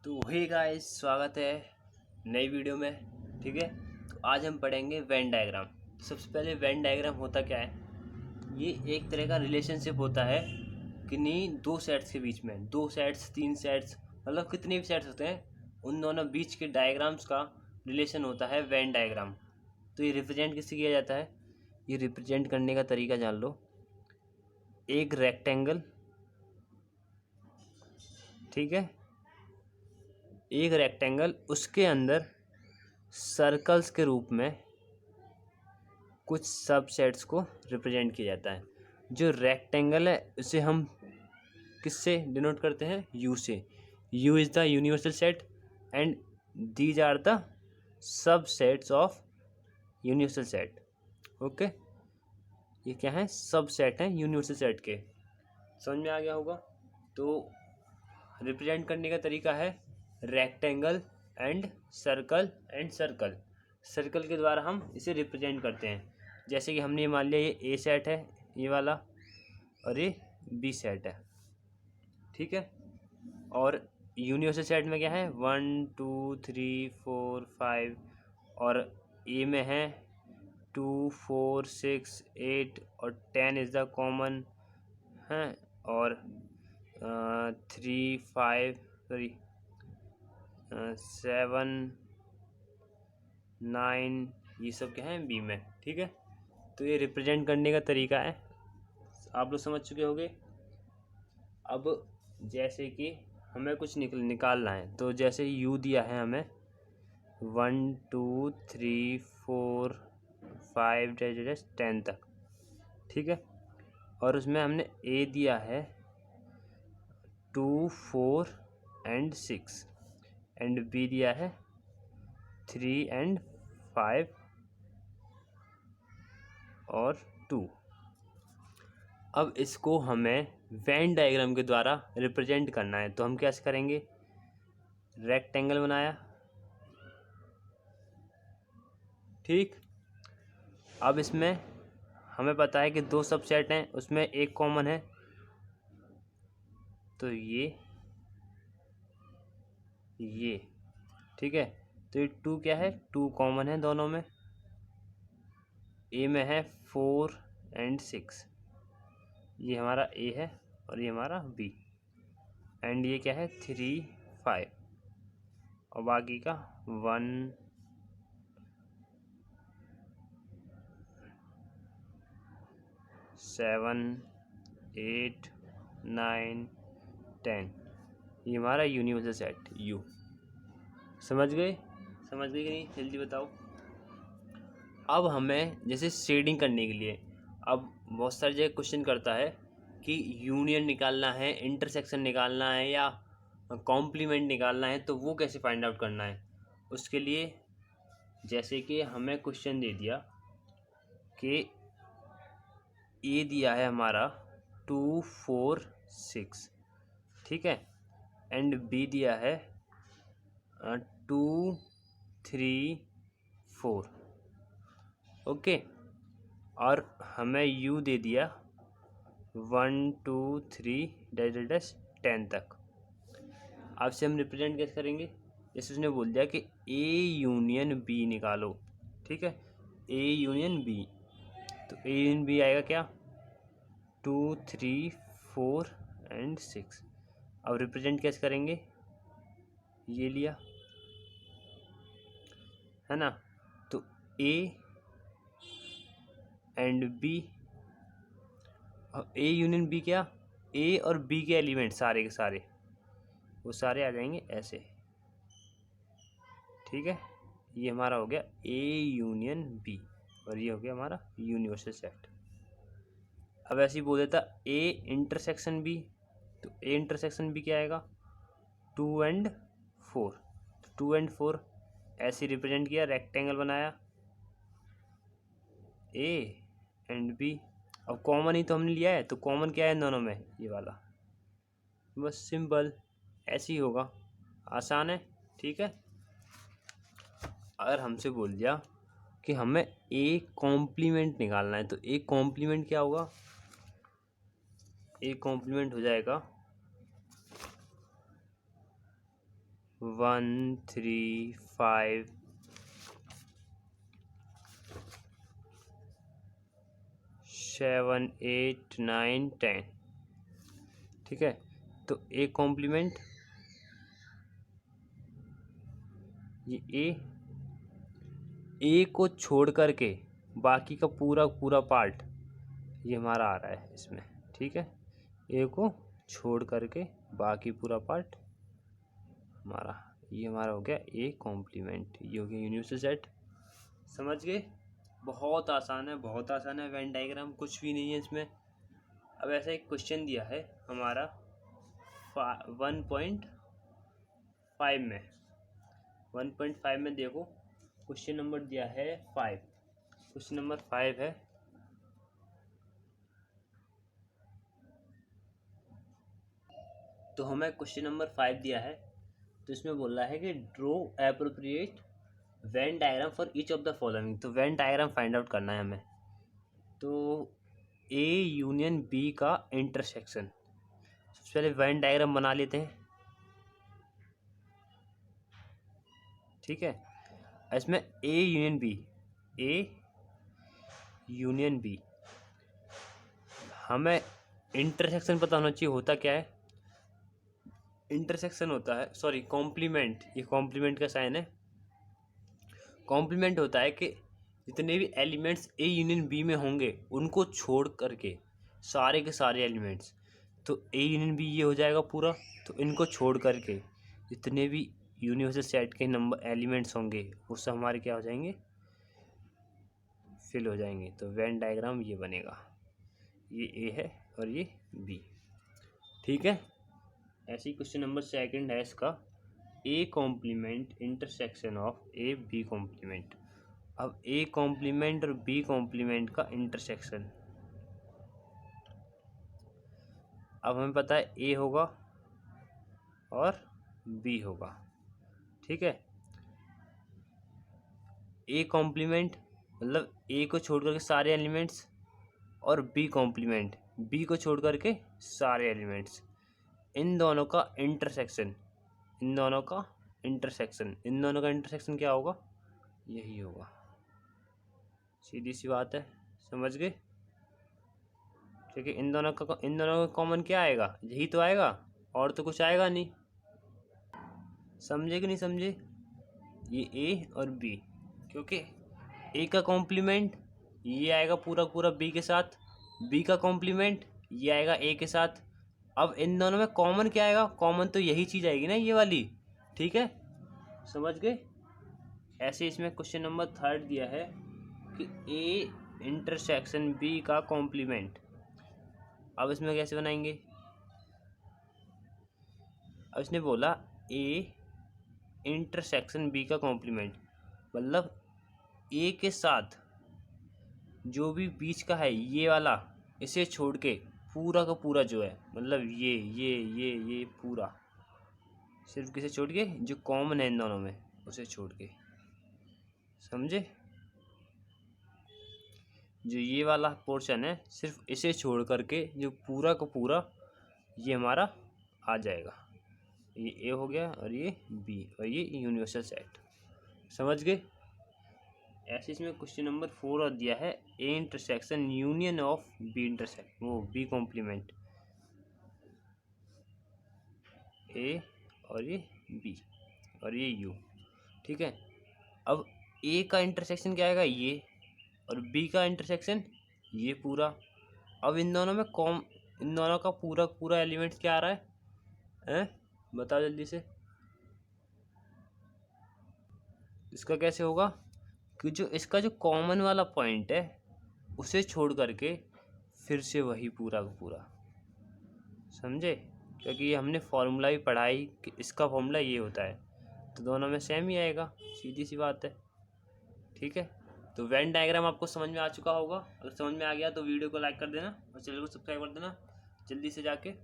तो hey guys, स्वागत है नई वीडियो में। ठीक है, तो आज हम पढ़ेंगे वेन डायग्राम। सबसे पहले वेन डायग्राम होता क्या है? ये एक तरह का रिलेशनशिप होता है किन्हीं दो सेट्स के बीच में। दो सेट्स, तीन सेट्स, मतलब कितने भी सेट्स होते हैं, उन दोनों बीच के डायग्राम्स का रिलेशन होता है वेन डायग्राम। तो ये रिप्रेजेंट किससे किया जाता है? ये रिप्रेजेंट करने का तरीका जान लो। एक रेक्टेंगल, ठीक है, एक रेक्टेंगल, उसके अंदर सर्कल्स के रूप में कुछ सबसेट्स को रिप्रेजेंट किया जाता है। जो रेक्टेंगल है उसे हम किससे डिनोट करते हैं? यू से। U is the universal set and these are the subsets of universal set. Okay, ये क्या है? सबसेट हैं यूनिवर्सल सेट के। समझ में आ गया होगा। तो रिप्रेजेंट करने का तरीका है rectangle and circle and circle. Circle के द्वारा हम इसे रिप्रेजेंट करते हैं। जैसे कि हमने मान लिया ये ए सेट है, ये वाला, और ये बी सेट है, ठीक है। और यूनिवर्सल सेट में क्या है? 1 2 3 4 5, और ए में है 2 4 6 8 और 10 इज़ द कॉमन है, और 3 5 सॉरी 7 9 ये सब क्या है बी में, ठीक है। तो ये रिप्रेजेंट करने का तरीका है, आप लोग समझ चुके होंगे। अब जैसे कि हमें कुछ निकालना है, तो जैसे यू दिया है हमें 1 2 3 4 5 10 तक, ठीक है। और उसमें हमने ए दिया है 2 4 एंड 6 एंड बी दिया है 3 एंड 5 और 2। अब इसको हमें वेन डायग्राम के द्वारा रिप्रेजेंट करना है। तो हम कैसे करेंगे? रेक्टेंगल बनाया, ठीक। अब इसमें हमें पता है कि दो सबसेट हैं, उसमें एक कॉमन है, तो ये ठीक है। तो ये 2 क्या है? 2 कॉमन है दोनों में। ए में है 4 एंड 6, ये हमारा ए है और ये हमारा बी। एंड ये क्या है? 3 5, और बाकी का 1 7 8 9 10, ये हमारा यूनिवर्सल सेट यू। समझ गए कि नहीं? जल्दी बताओ। अब हमें जैसे शेडिंग करने के लिए, अब बहुत सारी जगह क्वेश्चन करता है कि यूनियन निकालना है, इंटरसेक्शन निकालना है, या कॉम्प्लीमेंट निकालना है, तो वो कैसे फाइंड आउट करना है? उसके लिए जैसे कि हमें क्वेश्चन दे दिया कि ए दिया है हमारा 2 4 6, ठीक है, एंड बी दिया है 2 3 4, ओके। और हमें यू दे दिया 1 2 3 10 तक। अब से हम रिप्रेजेंट कैसे करेंगे? जैसे उसने बोल दिया कि ए यूनियन बी निकालो, ठीक है, ए यूनियन बी। तो ए यूनियन बी आएगा क्या? 2 3 4 एंड 6। अब रिप्रेजेंट कैसे करेंगे? ये लिया है ना, तो A and B, A union B क्या? ए और बी के एलिमेंट सारे के सारे वो सारे आ जाएंगे ऐसे, ठीक है। ये हमारा हो गया ए यूनियन बी, और ये हो गया हमारा यूनिवर्सल सेट। अब ऐसे ही बोल देता ए इंटरसेक्शन बी, तो ए इंटरसेक्शन बी क्या आएगा? 2 एंड 4। 2 एंड 4 ऐसे रिप्रेजेंट किया, रेक्टेंगल बनाया, ए एंड बी। अब कॉमन ही तो हमने लिया है, तो कॉमन क्या है इन दोनों में? ये वाला। बस सिंपल ऐसे ही होगा, आसान है, ठीक है। अगर हमसे बोल दिया कि हमें ए कॉम्प्लीमेंट निकालना है, तो ए कॉम्प्लीमेंट क्या होगा? ए कॉम्प्लीमेंट हो जाएगा 1 3 5 7 8 9 10। ठीक है, तो ए कॉम्प्लीमेंट, ये ए को छोड़ करके बाकी का पूरा पूरा पार्ट ये हमारा आ रहा है इसमें। ठीक है, ए को छोड़ करके बाकी पूरा पार्ट हमारा, ये हमारा हो गया ए कॉम्प्लीमेंट, ये हो गया यूनिवर्सल सेट। समझ गए? बहुत आसान है, बहुत आसान है। वेन डायग्राम कुछ भी नहीं है इसमें। अब ऐसा एक क्वेश्चन दिया है हमारा 1.5 में, 1.5 में देखो क्वेश्चन नंबर दिया है 5, क्वेश्चन नंबर 5 है। तो हमें क्वेश्चन नंबर 5 दिया है, तो इसमें बोल रहा है कि draw appropriate Venn diagram for each of the following. तो वेन डायग्राम फाइंड आउट करना है हमें। तो ए यूनियन बी का इंटरसेक्शन, सबसे पहले वेन डायग्राम बना लेते हैं। ठीक है, इसमें A union B, A union B, हमें इंटरसेक्शन पता होना चाहिए। होता क्या है इंटरसेक्शन? होता है, सॉरी कॉम्प्लीमेंट, ये कॉम्प्लीमेंट का साइन है। कॉम्प्लीमेंट होता है कि जितने भी एलिमेंट्स ए यूनियन बी में होंगे उनको छोड़ करके सारे के सारे एलिमेंट्स, तो ए यूनियन बी ये हो जाएगा पूरा, तो इनको छोड़ करके जितने भी यूनिवर्सल सेट के नंबर एलिमेंट्स होंगे वो सब हमारे क्या हो जाएंगे, फिल हो जाएंगे। तो वेन डायग्राम ये बनेगा, ये ए है और ये बी। ठीक है, ऐसे ही क्वेश्चन नंबर 2 है इसका, A complement intersection of A B complement. अब ए कॉम्प्लीमेंट और बी कॉम्प्लीमेंट का इंटरसेक्शन, अब हमें पता है ए होगा और बी होगा। ठीक है, ए कॉम्प्लीमेंट मतलब ए को छोड़ करके सारे एलिमेंट्स, और बी कॉम्प्लीमेंट बी को छोड़ करके सारे एलिमेंट्स, इन दोनों का इंटरसेक्शन, इन दोनों का इंटरसेक्शन, इन दोनों का इंटरसेक्शन क्या होगा, यही होगा। सीधी सी बात है, समझ गए? ठीक है, इन दोनों का कॉमन क्या आएगा, यही तो आएगा, और तो कुछ आएगा नहीं। समझे कि नहीं समझे? ये ए और बी, क्योंकि ए का कॉम्प्लीमेंट ये आएगा पूरा पूरा बी के साथ, बी का कॉम्प्लीमेंट ये आएगा ए के साथ। अब इन दोनों में कॉमन क्या आएगा, कॉमन तो यही चीज़ आएगी ना, ये वाली। ठीक है, समझ गए? ऐसे इसमें क्वेश्चन नंबर 3 दिया है कि ए इंटरसेक्शन बी का कॉम्प्लीमेंट। अब इसमें कैसे बनाएंगे? अब इसने बोला ए इंटरसेक्शन बी का कॉम्प्लीमेंट, मतलब ए के साथ जो भी बीच का है ये वाला, इसे छोड़ के पूरा का पूरा जो है, मतलब ये पूरा, सिर्फ किसे छोड़ के, जो कॉमन है इन दोनों में उसे छोड़ के। समझे? जो ये वाला पोर्शन है सिर्फ इसे छोड़ करके जो पूरा का पूरा ये हमारा आ जाएगा। ये ए हो गया और ये बी और ये यूनिवर्सल सेट। समझ गए? ऐसे इसमें क्वेश्चन नंबर 4 और दिया है, A intersection union of B intersect, वो बी कॉम्प्लीमेंट, ए और ये बी और ये यू। ठीक है, अब ए का इंटरसेक्शन क्या आएगा, ये, और बी का इंटरसेक्शन ये पूरा। अब इन दोनों में इन दोनों का पूरा पूरा एलिमेंट क्या आ रहा है? बताओ जल्दी से। इसका कैसे होगा कि जो इसका जो कॉमन वाला पॉइंट है उसे छोड़ करके फिर से वही पूरा का पूरा। समझे? क्योंकि ये हमने फॉर्मूला भी पढ़ाई कि इसका फॉर्मूला ये होता है, तो दोनों में सेम ही आएगा, सीधी सी बात है। ठीक है, तो वेन डायग्राम आपको समझ में आ चुका होगा। अगर समझ में आ गया तो वीडियो को लाइक कर देना और चैनल को सब्सक्राइब कर देना जल्दी से जाके।